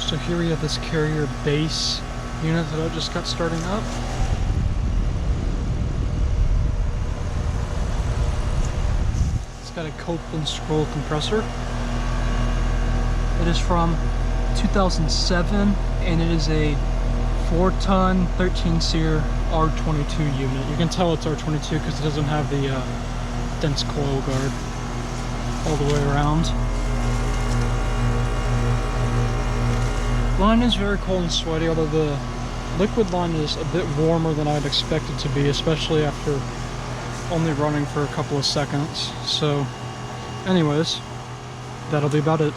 So here we have this Carrier base unit that I just got starting up. It's got a Copeland scroll compressor. It is from 2007 and it is a 4-ton 13-seer R22 unit. You can tell it's R22 because it doesn't have the dense coil guard all the way around. Line is very cold and sweaty, although the liquid line is a bit warmer than I'd expect it to be, especially after only running for a couple of seconds. So anyways, that'll be about it.